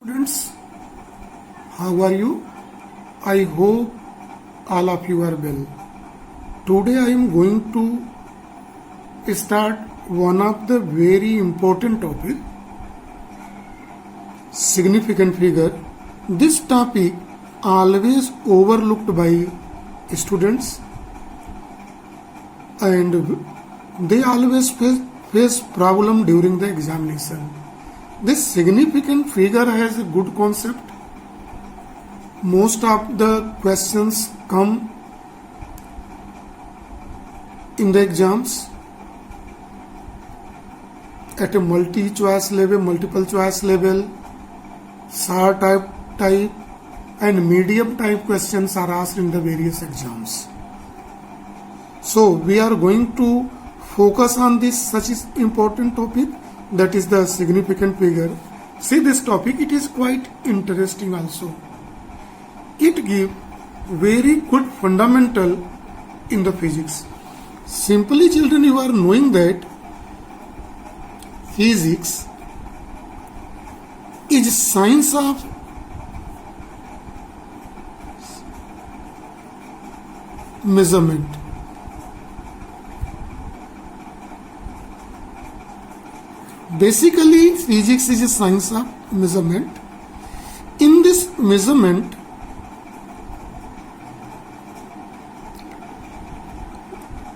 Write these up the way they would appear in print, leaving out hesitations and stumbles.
Students, how are you? I hope all of you are well. Today I am going to start one of the very important topic, significant figure. This topic always overlooked by students and they always face problem during the examination. This significant figure has a good concept. Most of the questions come in the exams at a multi-choice level, multiple choice level, short type and medium type questions are asked in the various exams. So we are going to focus on this such important topic, that is the significant figure. See this topic, it is quite interesting also. It gives very good fundamental in the physics. Simply children, you are knowing that physics is science of measurement. Basically, physics is a science of measurement. In this measurement,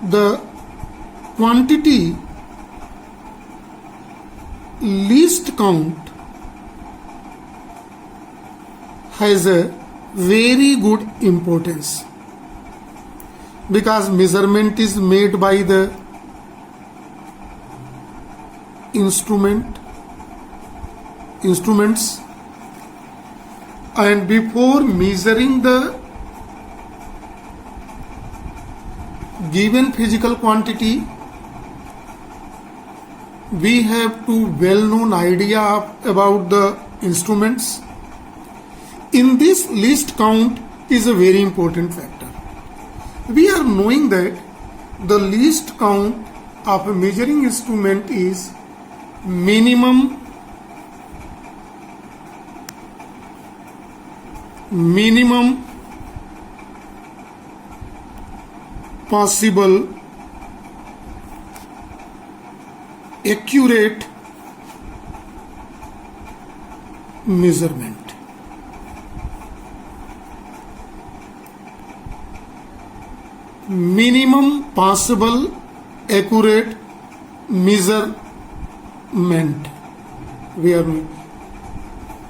the quantity least count has a very good importance, because measurement is made by the instruments, and before measuring the given physical quantity, we have to well-known idea about the instruments. In this, least count is a very important factor. We are knowing that the least count of a measuring instrument is minimum possible accurate measurement. Minimum possible accurate measurement. We are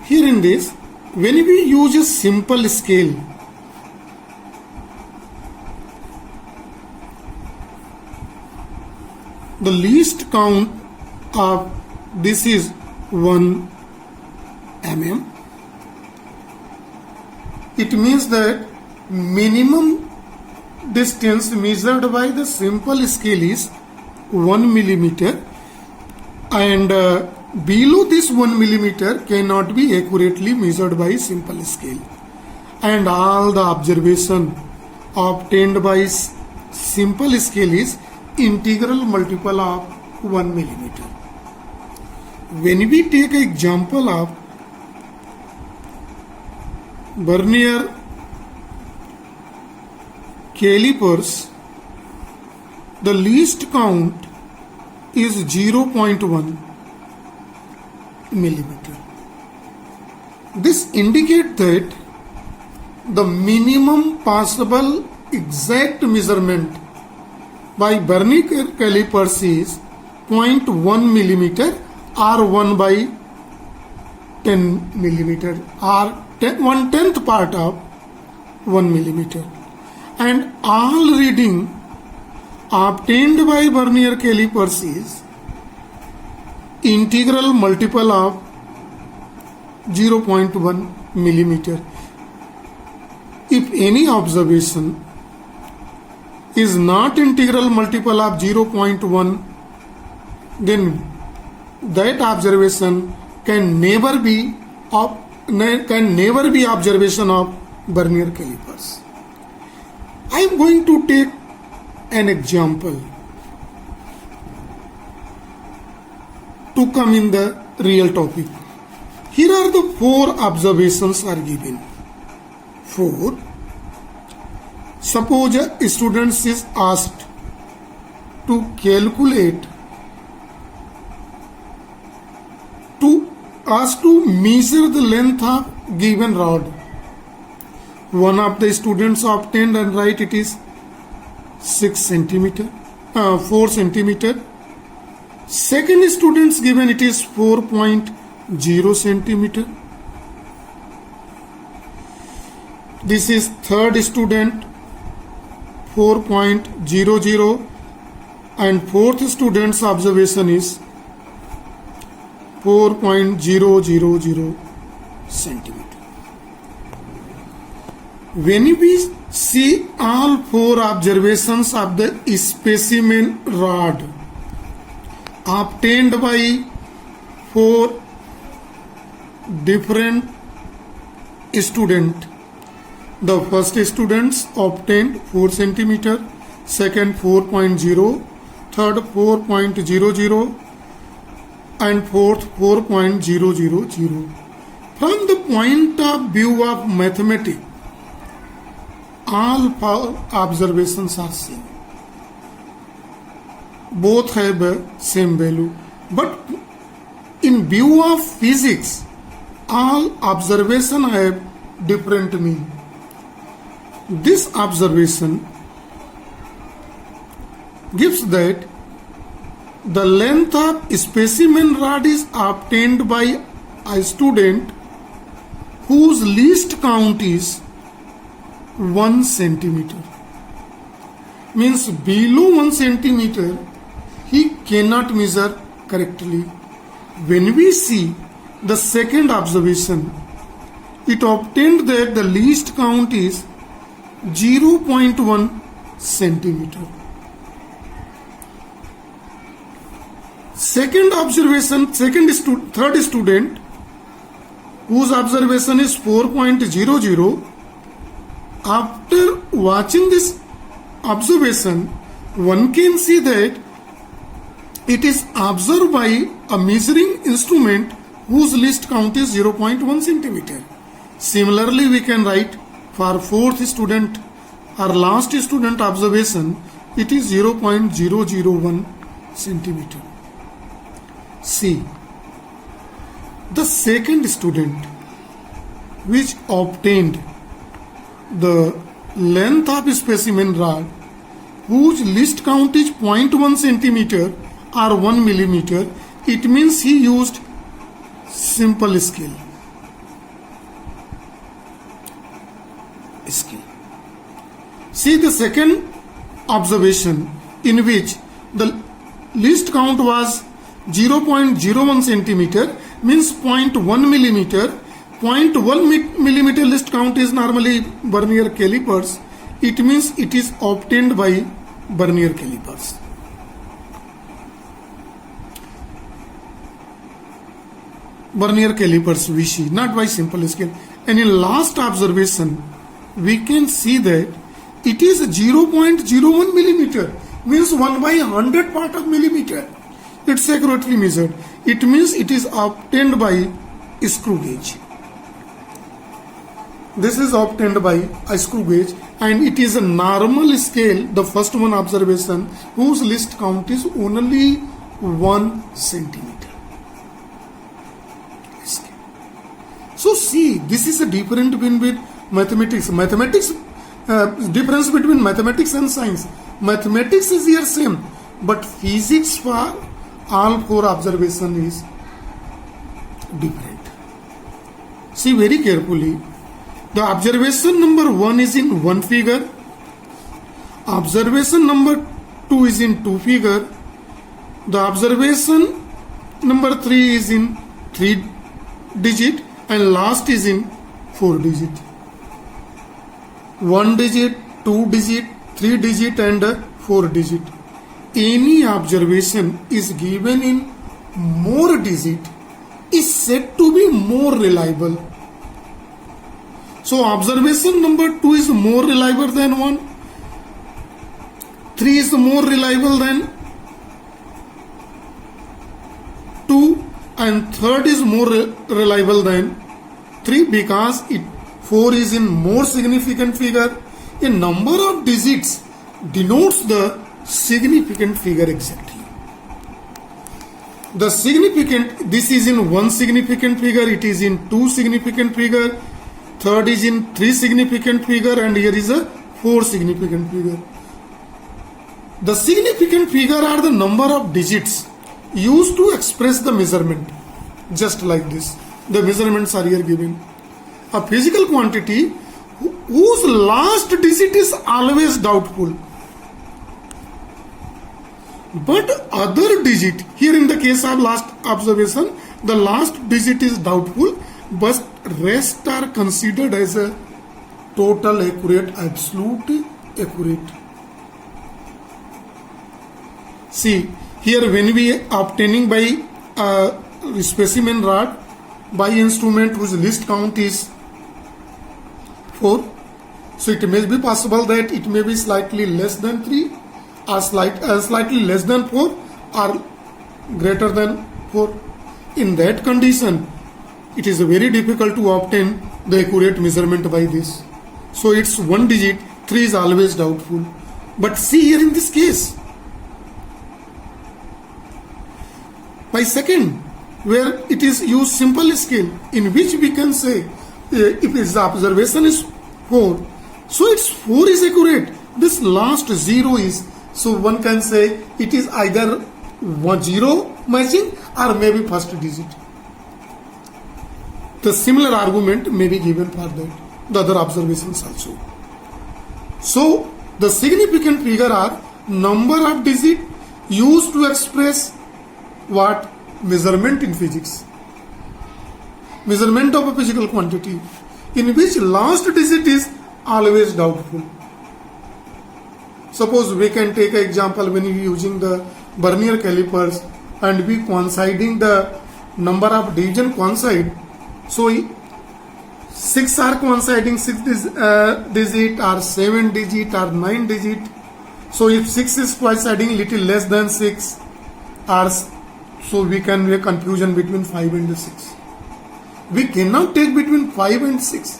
here in this, when we use a simple scale, the least count of this is 1 mm. It means that minimum distance measured by the simple scale is 1 millimeter, and below this 1 millimeter cannot be accurately measured by simple scale, and all the observation obtained by simple scale is integral multiple of 1 millimeter. When we take an example of vernier calipers, the least count is 0.1 millimeter. This indicates that the minimum possible exact measurement by vernier calipers is 0.1 millimeter or 1 by 10 millimeter or 1/10th part of 1 millimeter. And all reading obtained by vernier calipers is integral multiple of 0.1 millimeter. If any observation is not integral multiple of 0.1, then that observation can never be observation of vernier calipers. I am going to take an example to come in the real topic. Here are the 4 observations are given. 4. Suppose a student is asked to calculate, to measure the length of given rod. One of the students obtained and write it is 4 centimeter. Second student's given it is 4.0 centimeter. This is third student 4.00 and fourth student's observation is 4.000 centimeter. When we see all 4 observations of the specimen rod obtained by 4 different students, the first students obtained 4 centimeter, second 4.0, third 4.00 and fourth 4.000. From the point of view of mathematics, all 4 observations are same. Both have same value. But in view of physics, all observations have different meaning. This observation gives that the length of specimen rod is obtained by a student whose least count is 1 centimeter. Means below 1 centimeter he cannot measure correctly. When we see the second observation, it obtained that the least count is 0.1 centimeter. Second observation, third student whose observation is 4.00, after watching this observation, one can see that it is observed by a measuring instrument whose least count is 0.1 centimeter. Similarly, we can write for fourth student or last student observation, it is 0.001 centimeter. See, the second student which obtained the length of specimen rod whose least count is 0.1 centimeter or 1 millimeter, it means he used simple scale. See the second observation in which the least count was 0.01 centimeter means 0.1 millimeter. 0.1 millimeter least count is normally vernier calipers. It means it is obtained by vernier calipers. Vernier calipers we see, not by simple scale. And in last observation, we can see that it is 0.01 millimeter, means 1 by 100 part of millimeter. It's accurately measured. It means it is obtained by screw gauge. This is obtained by a screw gauge and it is a normal scale, the first one observation, whose least count is only 1 centimeter. So see, this is a difference between mathematics. Difference between mathematics and science. Mathematics is here same, but physics for all 4 observation is different. See very carefully. The observation number 1 is in 1 figure. Observation number 2 is in 2 figure. The observation number 3 is in 3 digit and last is in 4 digit. 1 digit, 2 digit, 3 digit and 4 digit. Any observation is given in more digit is said to be more reliable. So observation number 2 is more reliable than 1. 3 is more reliable than 2 and third is more reliable than 3 because 4 is in more significant figure. A number of digits denotes the significant figure exactly. The significant, this is in 1 significant figure, it is in 2 significant figure, third is in 3 significant figure, and here is a 4 significant figure. The significant figure are the number of digits used to express the measurement, just like this. The measurements are here given. A physical quantity whose last digit is always doubtful, but other digit, here in the case of last observation, the last digit is doubtful, but rest are considered as a total accurate, absolute accurate. See, here when we obtaining by specimen rod by instrument whose least count is 4, so it may be possible that it may be slightly less than 3 or slightly less than 4 or greater than 4. In that condition, it is very difficult to obtain the accurate measurement by this. So it's 1 digit, 3 is always doubtful. But see here in this case, by second, where it is used simple scale, in which we can say if its observation is 4, so it's 4 is accurate, this last 0 is, so one can say it is either 0 matching or maybe first digit. The similar argument may be given for that, the other observations also. So the significant figure are number of digit used to express what? Measurement in physics. Measurement of a physical quantity in which last digit is always doubtful. Suppose we can take an example when we using the vernier calipers and we coinciding the number of division coincide. So 6 are coinciding 6 digit or 7 digit or 9 digit. So if 6 is coinciding little less than 6 or so we can make confusion between 5 and 6. We cannot take between 5 and 6.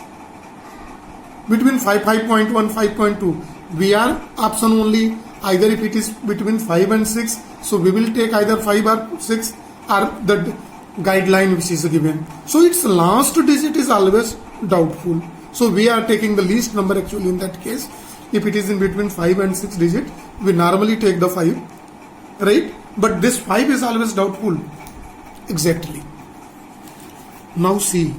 Between 5.1, 5.2. We are option only either if it is between 5 and 6. So we will take either 5 or 6 or the guideline which is given. So its last digit is always doubtful. So we are taking the least number actually in that case. If it is in between 5 and 6 digit, we normally take the 5. Right? But this 5 is always doubtful. Exactly. Now see,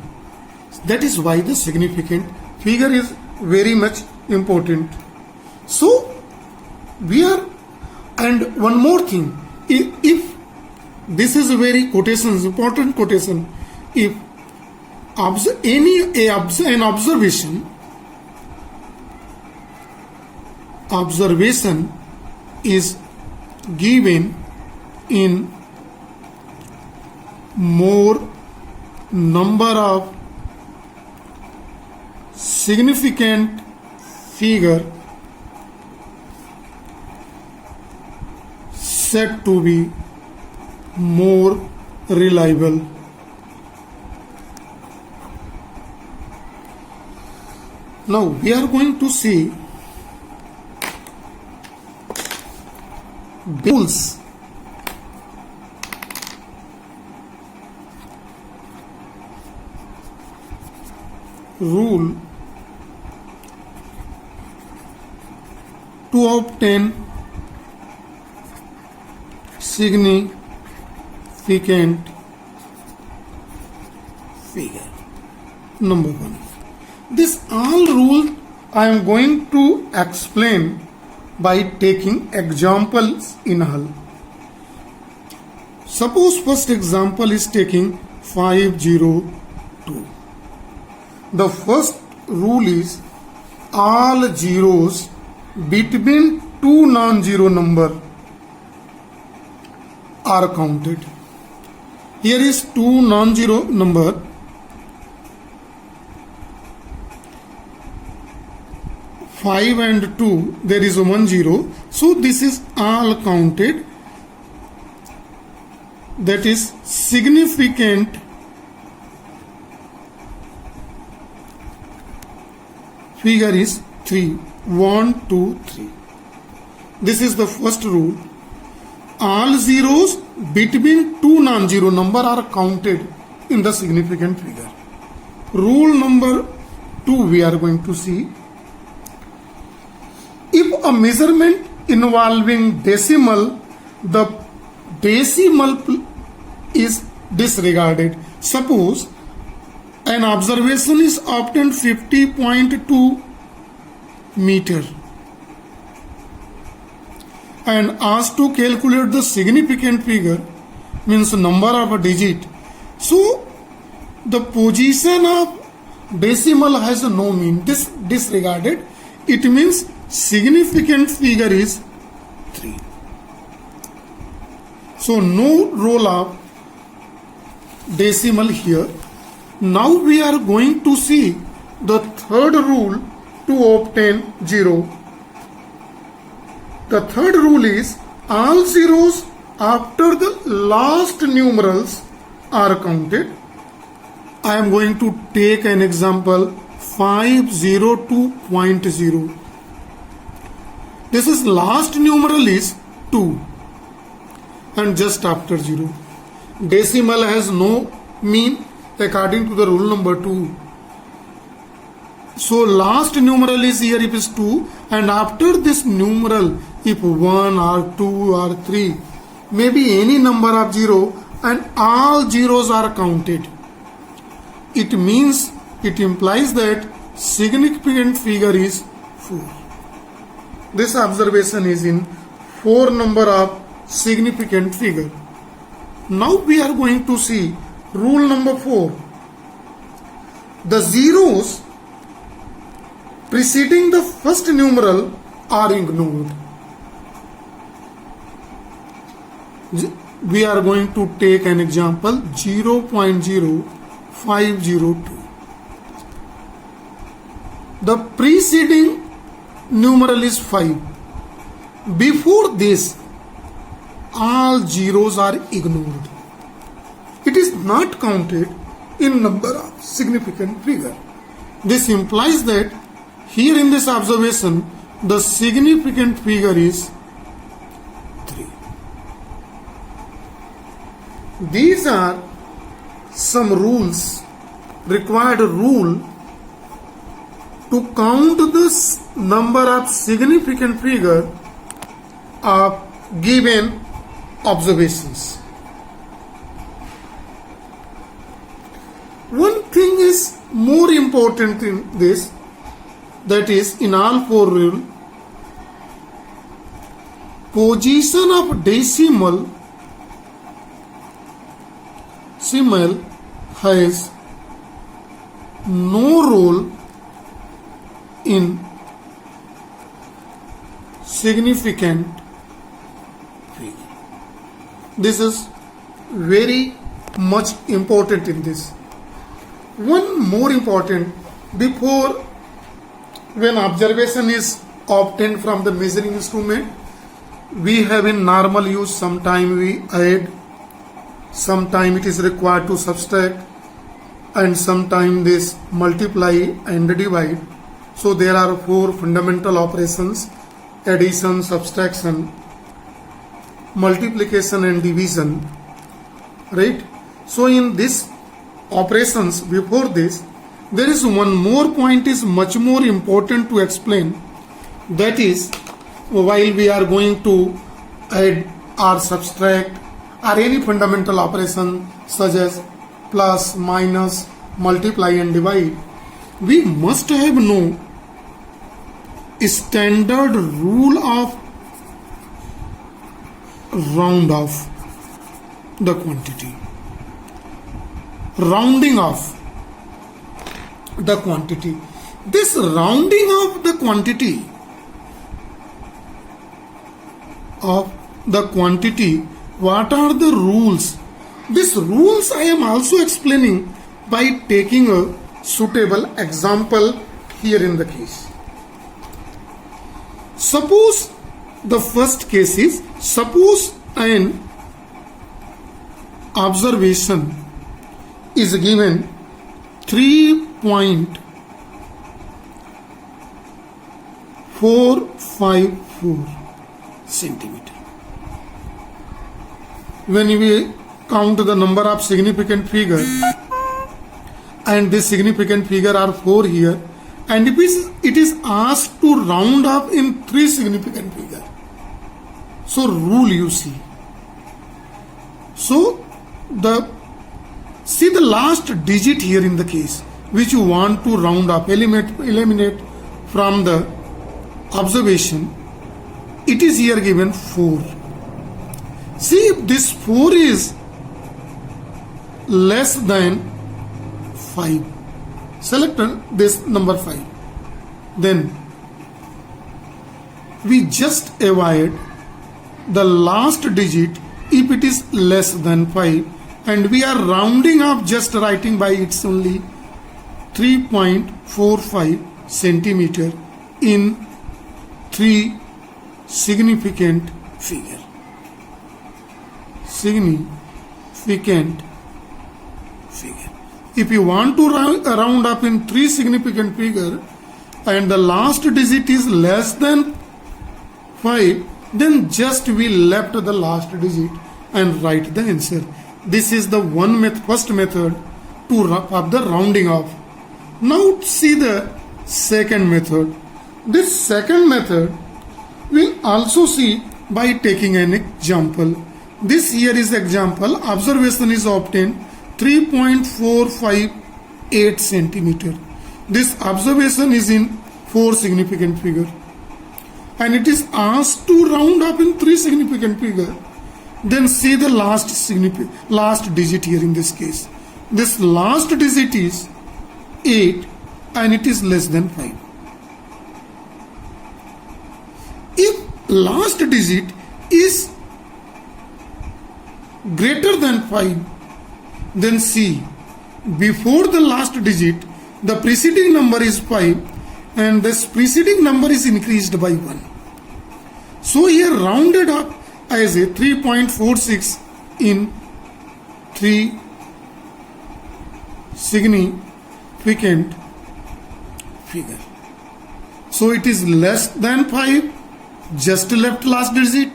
that is why the significant figure is very much important. So we are, and one more thing, if this is a very quotation, important quotation, if an observation is given in more number of significant figure said to be more reliable. Now we are going to see rules. Rule to obtain significant figure. Number 1. This all rule I am going to explain by taking examples in hull. Suppose first example is taking 502. The first rule is all zeros between two non-zero number are counted. Here is two non-zero number. Five and 2, there is 1 0. So this is all counted. that is significant figure is 3. 1, 2, 3. This is the first rule. All zeros between two non-zero number are counted in the significant figure. Rule number 2 we are going to see. If a measurement involving decimal, the decimal is disregarded. Suppose an observation is obtained 50.2 meter and asked to calculate the significant figure, means number of a digit. So the position of decimal has no mean, this disregarded. It means significant figure is 3. So no role of decimal here. Now we are going to see the third rule to obtain 0. The third rule is all zeros after the last numerals are counted. I am going to take an example 502.0. This is last numeral is 2 and just after 0. Decimal has no mean according to the rule number 2. So last numeral is here if is 2 and after this numeral if 1 or 2 or 3 maybe any number of 0 and all zeros are counted. It means, it implies that significant figure is 4. This observation is in 4 number of significant figure. Now we are going to see rule number 4. The zeros preceding the first numeral are ignored. We are going to take an example 0.0502. The preceding numeral is 5. Before this, all zeros are ignored. It is not counted in number of significant figure. This implies that here in this observation, the significant figure is 3. These are some rules, required rule to count the number of significant figure of given observations. One thing is more important in this, that is in all 4 rule, position of decimal has no role in significant figure. This is very much important in this. One more important, before when observation is obtained from the measuring instrument, we have in normal use sometime we add, sometime it is required to subtract, and sometime this multiply and divide. So there are 4 fundamental operations: addition, subtraction, multiplication and division, right? So in this operations, before this, there is one more point is much more important to explain. That is, while we are going to add or subtract or any fundamental operation such as plus, minus, multiply and divide, we must have no standard rule of round off the quantity, rounding off the quantity. This rounding of the quantity what are the rules? These rules I am also explaining by taking a suitable example here in the case. Suppose the first case is, suppose an observation is given 3.454 centimeter. When we count the number of significant figures, and this significant figure are 4 here, and if it is asked to round up in 3 significant figure, so rule you see. So see the last digit here in the case which you want to round up, eliminate from the observation. It is here given 4. See, if this 4 is less than 5, select this number 5, then we just avoid the last digit if it is less than 5, and we are rounding up, just writing by its only 3.45 centimeter in 3 significant figure. If you want to round up in 3 significant figure and the last digit is less than 5, then just we left the last digit and write the answer. This is the first method of the rounding off. Now see the second method. This second method we'll also see by taking an example. This here is example. Observation is obtained 3.458 centimeter. This observation is in 4 significant figure, and it is asked to round up in 3 significant figure. Then see the last digit here in this case. This last digit is 8 and it is less than 5. If last digit is greater than 5, then see, before the last digit the preceding number is 5 and this preceding number is increased by 1. So here rounded up as a 3.46 in 3 significant figure. So it is less than 5, just left last digit,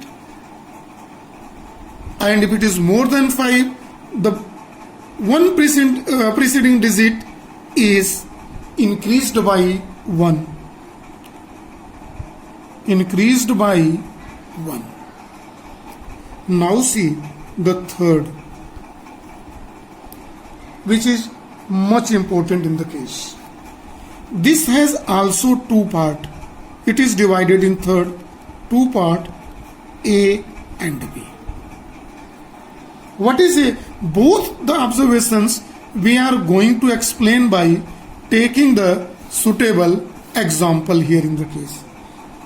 and if it is more than 5, the one preceding digit is increased by 1. Now see the third, which is much important in the case. This has also 2 parts. It is divided in 2 parts, A and B. What is A? Both the observations we are going to explain by taking the suitable example here in the case.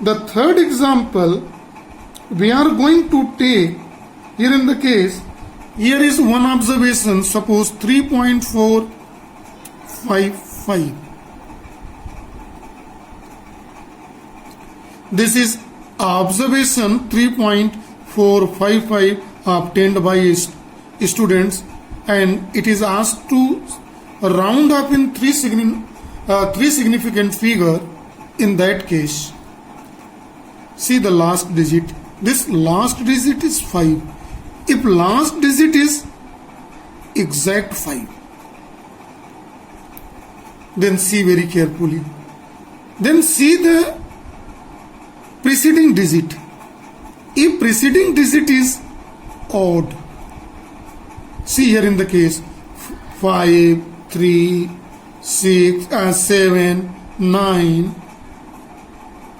The third example we are going to take here in the case. Here is one observation, suppose 3.455. This is observation 3.455 obtained by students, and it is asked to round up in 3 significant figure. In that case, see the last digit. This last digit is 5. If last digit is exact 5, then see very carefully. Then see the preceding digit. If preceding digit is odd, see here in the case 5, 3, 6, 7, 9,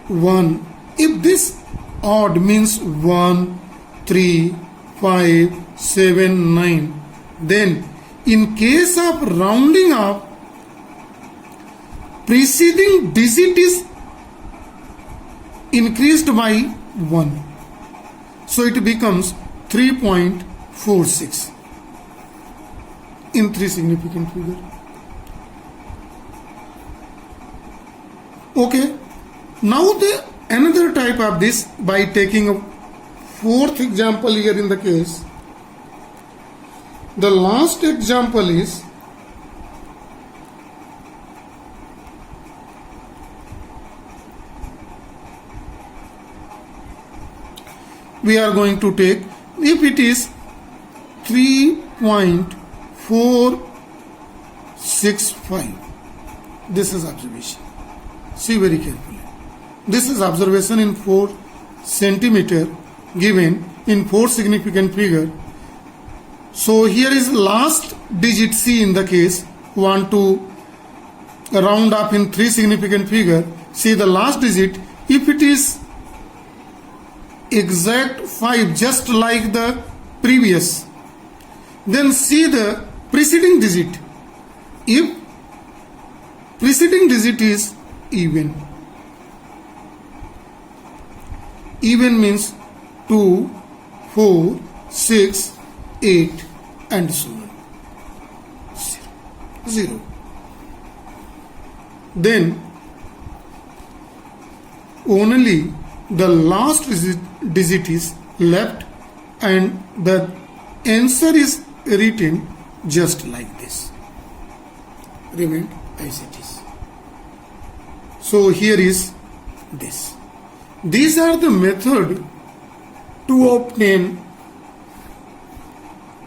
1. If this odd means 1, 3, 5, 7, 9, then in case of rounding up, preceding digit is increased by 1. So it becomes 3.46 in 3 significant figure. Okay. Now the another type of this, by taking a 4th example here in the case. The last example is we are going to take, if it is 3.465, this is observation. See very carefully. This is observation in 4 centimeter given in 4 significant figure. So here is last digit C in the case. Want to round up in 3 significant figure. See the last digit. If it is exact 5, just like the previous, then see the preceding digit. If preceding digit is even, even means 2, 4, 6, 8 and so on. 0. Then only the last digit is left and the answer is written just like this. Remain as it is. So here is this. These are the method to obtain,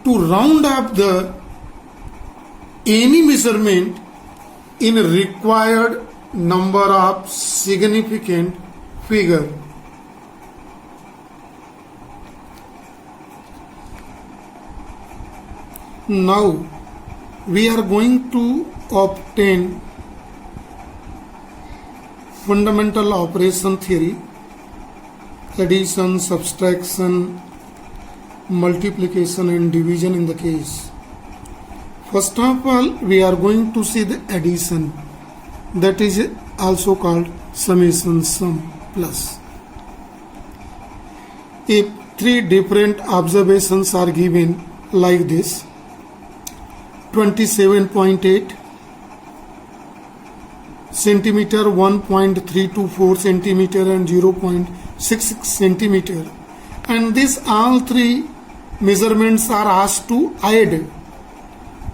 to round up the any measurement in required number of significant figure. Now we are going to obtain fundamental operation theory, addition, subtraction, multiplication and division in the case. First of all, we are going to see the addition, that is also called summation, sum plus. If 3 different observations are given like this, 27.8 centimeter, 1.324 centimeter and 0.66 centimeter, and these all 3 measurements are asked to add,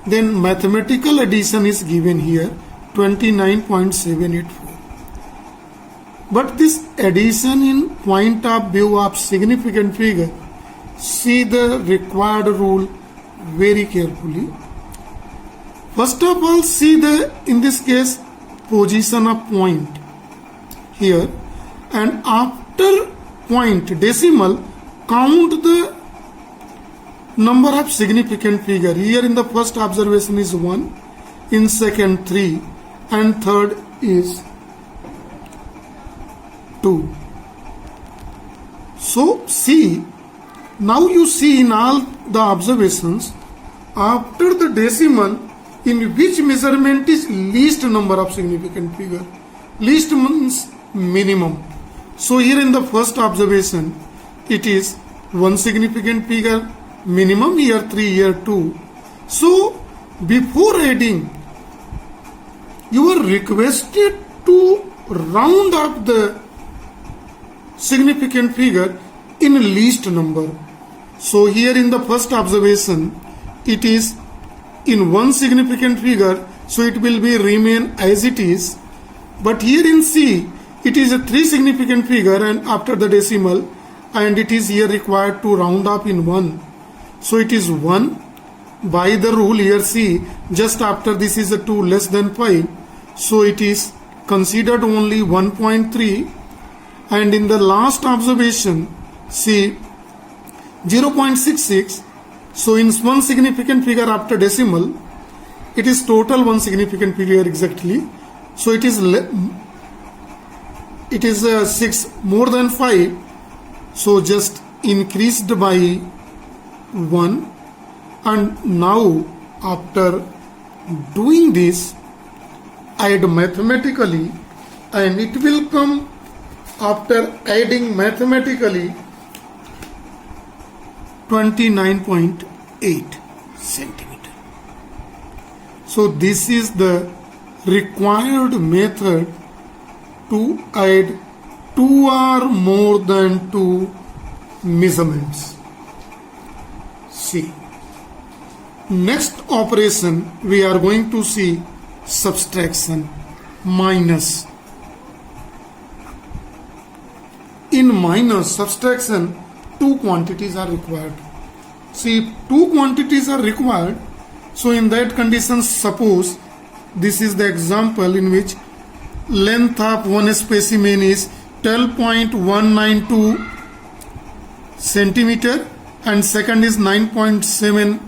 then mathematical addition is given here 29.784. But this addition in point of view of significant figure, see the required rule very carefully. First of all, see the, in this case, position of point here, and after point decimal, count the number of significant figure. Here in the first observation is 1, in second 3, and third is 2. So see, now you see in all the observations, after the decimal, in which measurement is least number of significant figure. Least means minimum. So here in the first observation, it is 1 significant figure minimum, here 3, here 2. So before adding, you are requested to round up the significant figure in least number. So here in the first observation, it is in 1 significant figure, so it will be remain as it is. But here in C, it is a 3 significant figure and after the decimal, and it is here required to round up in 1. So it is 1. By the rule here C, just after this is a 2 less than 5. So it is considered only 1.3. And in the last observation, see 0.66. So in 1 significant figure after decimal, it is total 1 significant figure exactly. So it is 6 more than 5. So just increased by 1. And now after doing this, add mathematically, and it will come after adding mathematically 29.8 centimeter. So this is the required method to add 2 or more than 2 measurements. See, Next operation we are going to see subtraction, minus. In minus subtraction, two quantities are required. See, if two quantities are required, so in that condition, suppose this is the example in which length of one specimen is 12.192 centimeter and second is 9.7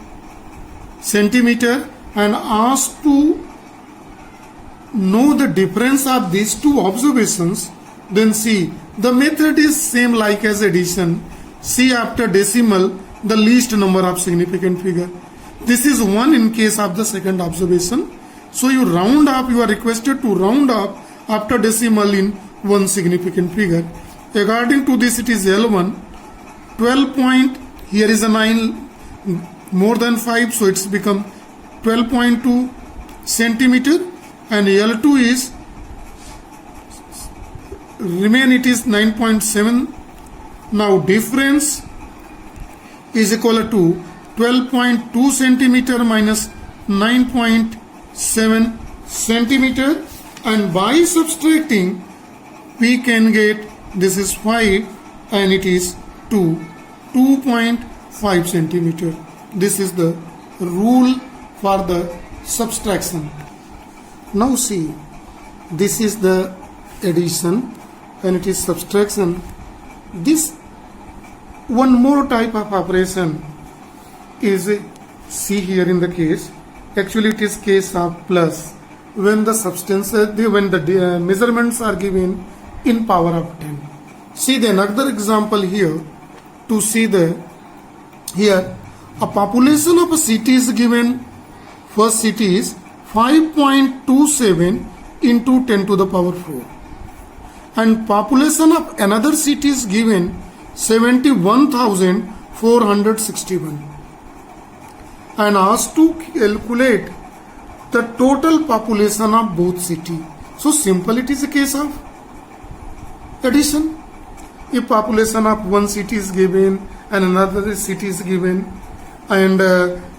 centimeter, and asked to know the difference of these two observations, then see, the method is same like as addition. See, after decimal the least number of significant figure. This is 1 in case of the second observation. So you round up, you are requested to round up after decimal in one significant figure. According to this, it is L1. 12 point, here is a 9 more than 5, so it's become 12.2 centimeter, and L2 is remain, it is 9.7. Now difference is equal to 12.2 centimeter minus 9.7 centimeter, and by subtracting we can get, this is 5 and it is 2.5 centimeter. This is the rule for the subtraction. Now see, this is the addition and it is subtraction. This one more type of operation is, see here in the case, actually it is case of plus, when the measurements are given in power of 10. See the another example here to see the, here a population of a city is given. First city is 5.27 into 10 to the power 4, and population of another city is given 71,461, and asked to calculate the total population of both city. So simple, it is a case of addition. If population of one city is given and another city is given, and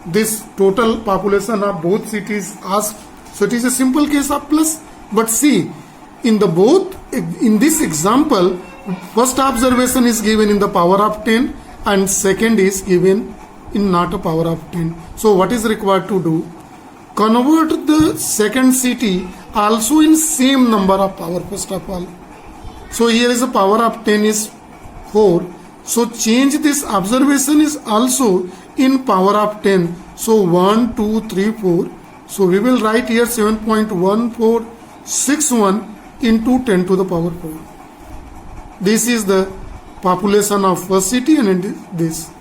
this total population of both cities asked, so it is a simple case of plus. But see, in the both, in this example, first observation is given in the power of 10 and second is given in not a power of 10. So what is required to do? Convert the second city also in same number of power first of all. So here is a power of 10 is 4. So change this observation is also in power of 10. So 1, 2, 3, 4. So we will write here 7.1461 into 10 to the power 4. This is the population of first city and this.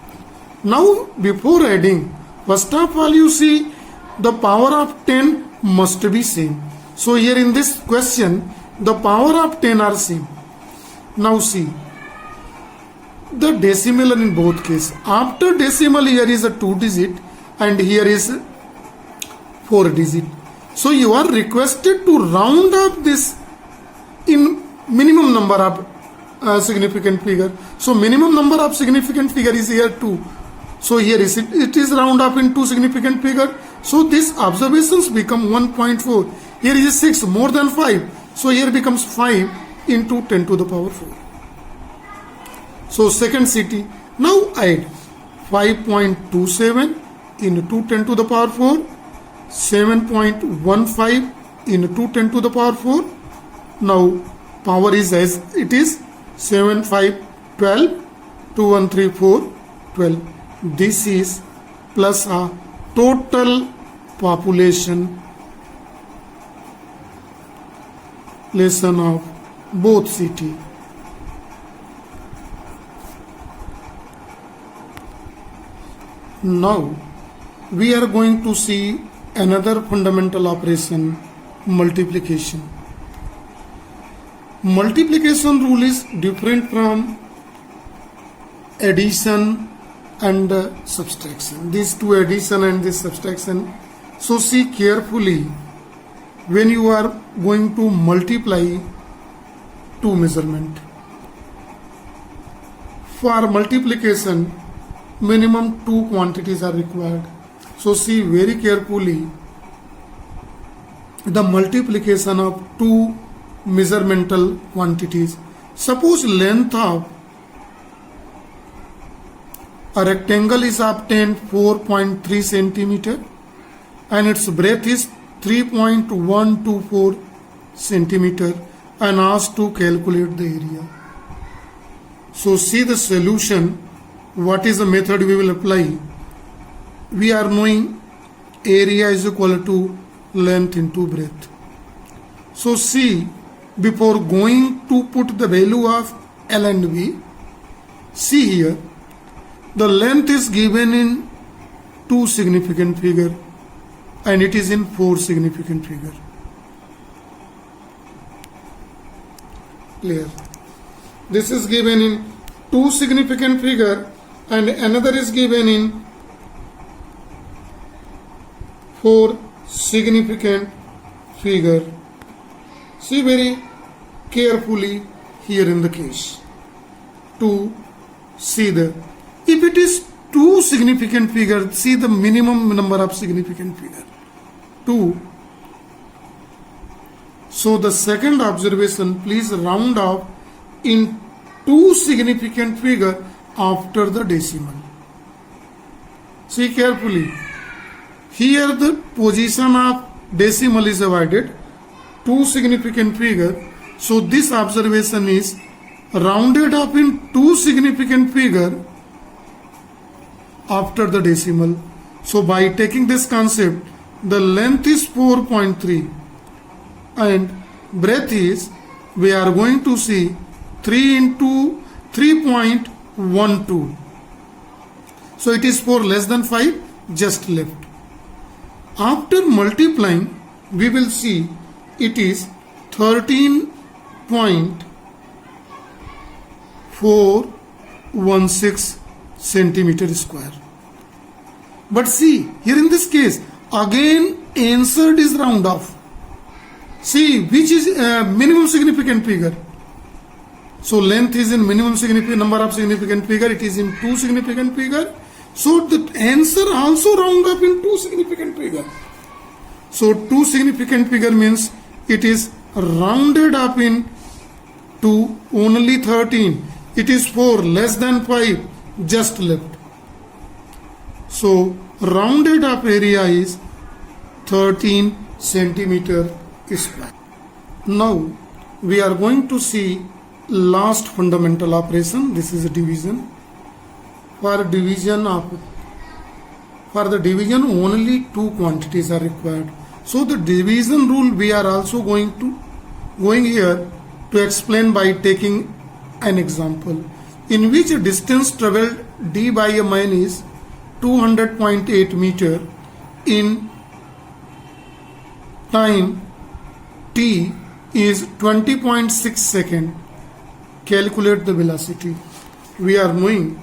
Now before adding, first of all you see the power of 10 must be same. So here in this question the power of 10 are same. Now see the decimal in both cases. After decimal here is a 2 digit and here is 4 digit. So you are requested to round up this in minimum number of significant figure. So minimum number of significant figure is here 2. So here is it is round up in 2 significant figure. So this observations become 1.4. Here is 6 more than 5. So here becomes 5 into 10 to the power 4. So second city. Now add 5.27 into 10 to the power 4. 7.15 into 10 to the power 4. Now power is as it is 7, 5, 12, 2, 1, 3, 4, 12. This is plus a total population of both city. Now we are going to see another fundamental operation, multiplication. Multiplication rule is different from addition and subtraction. These two, addition and this subtraction. So see carefully when you are going to multiply two measurement. For multiplication minimum two quantities are required. So see very carefully the multiplication of two measurmental quantities. Suppose length of a rectangle is obtained 4.3 centimeter and its breadth is 3.124 centimeter and asked to calculate the area. So see the solution. What is the method we will apply? We are knowing area is equal to length into breadth. So see, before going to put the value of L and V, see here, the length is given in 2 significant figure and it is in 4 significant figure. Clear? This is given in 2 significant figure and another is given in 4 significant figure. See very carefully here in the case to see the, if it is 2 significant figure, see the minimum number of significant figure 2. So the second observation, please round off in 2 significant figure after the decimal. See carefully. Here the position of decimal is avoided, 2 significant figure. So this observation is rounded up in 2 significant figure after the decimal. So by taking this concept, the length is 4.3 and breadth is, we are going to see 3 into 3.12. So it is 4 less than 5, just left. After multiplying, we will see it is 13.416 centimeter square. But see, here in this case, again answered is round off. See, which is minimum significant figure. So length is in minimum significant number of significant figure, it is in 2 significant figure. So the answer also round up in 2 significant figure. So 2 significant figure means it is rounded up in to only 13. It is 4 less than 5, just left. So rounded up area is 13 centimeter square. Now we are going to see last fundamental operation. This is a division. For the division only 2 quantities are required. So the division rule we are also going here to explain by taking an example in which a distance traveled d by a man is 200.8 meter in time t is 20.6 second. Calculate the velocity. We are knowing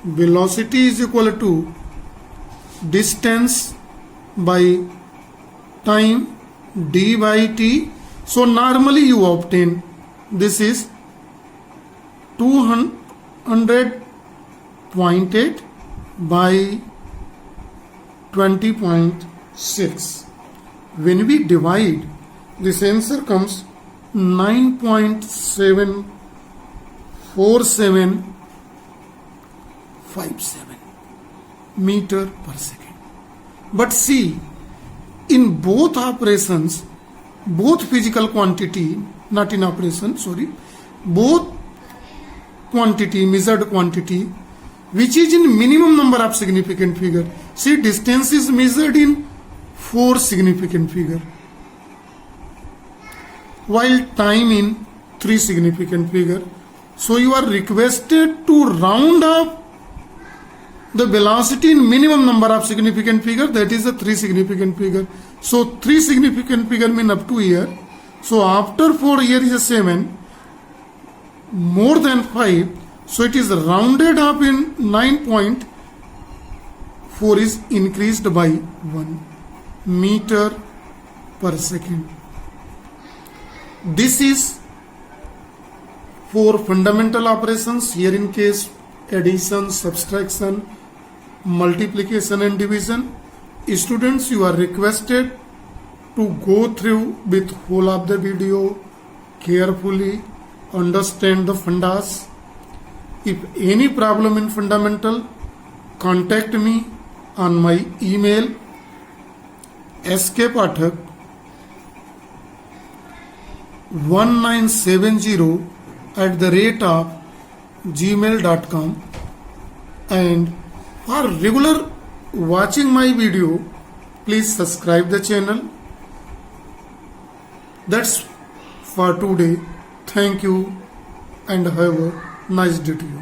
velocity is equal to distance by time d by t. So normally you obtain this is 200.8 by 20.6. When we divide, this answer comes 9.74757 meter per second. But see, in both operations, both physical quantity, not in operation, sorry, both quantity, measured quantity, which is in minimum number of significant figure. See, distance is measured in 4 significant figure, while time in 3 significant figure. So you are requested to round up the velocity in minimum number of significant figure, that is the 3 significant figure. So 3 significant figure mean up to here. So after 4 here is a 7, more than 5. So it is rounded up in 9.4 is increased by 1 meter per second. This is for fundamental operations. Here in case addition, subtraction, multiplication and division. Students, you are requested to go through with whole of the video carefully, understand the fundas. If any problem in fundamental, contact me on my email skpathak 1970@gmail.com, and for regular watching my video, please subscribe the channel. That's for today. Thank you and have a nice day to you.